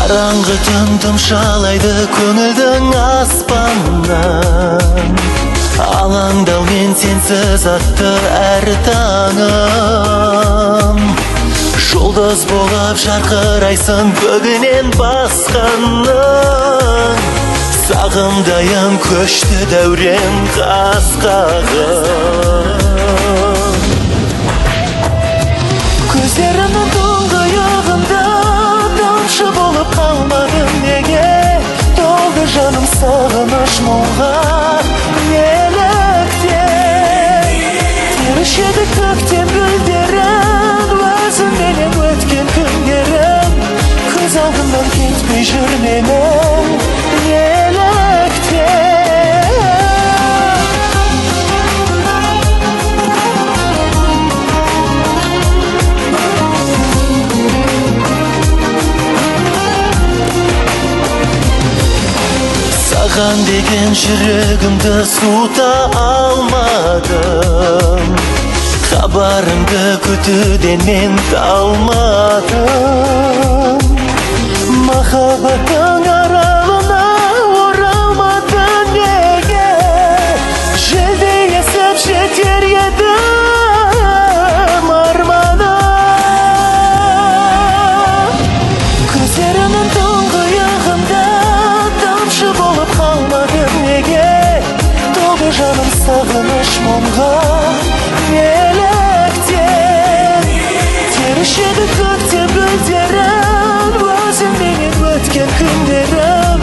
Қараңғы түн тұмшалайды көңілдің аспаннан, алаңдаумен сенсіз атты әр таңым. Жұлдыз болып жарқырайсың көгінен басқаның, сағымдайын көшті дәурен қас-қағым. Көздерімнің тұңғиығында тамшы болып қалмадым неге? Толды жаным сағыныш мұңға неліктен? Терішеді көктем гүлдерін, өзіңменен өткен күндерім, көз алдымнан кетпей жүр менің неліктен? Саған деген жүрегімді суыта алмадым, хабарыңды күтуден мен талмадым. Махаббаттың аралына оралмадың неге? Желдей есіп жетер едім арманым. Көздерімнің тұңғиығында тамшы болып қалмадым неге? Толды жаным сағыныш мұңға неліктен? Терішеді көктем гүлдерін, өзіңменен өткен күндерім,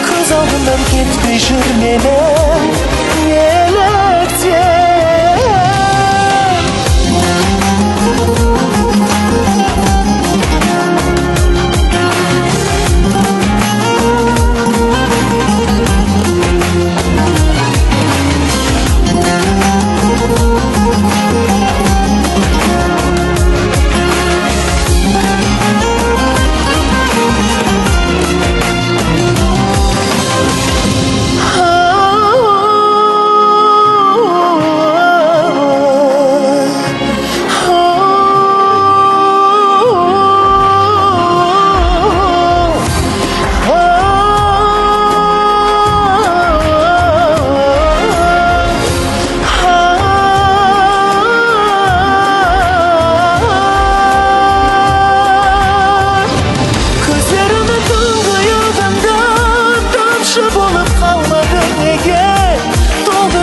көз алдымнан кетпей жүр менің неліктен?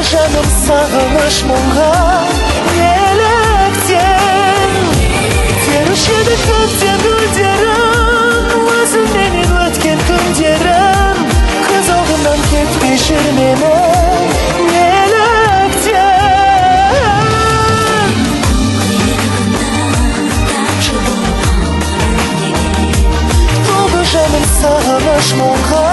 Жаным сағыныш мұңға неліктен? Терішеді көктем гүлдерін, өзіңменен өткен күндерім, көз алдымнан кетпей жүр менің неліктен? Толды жаным сағыныш мұңға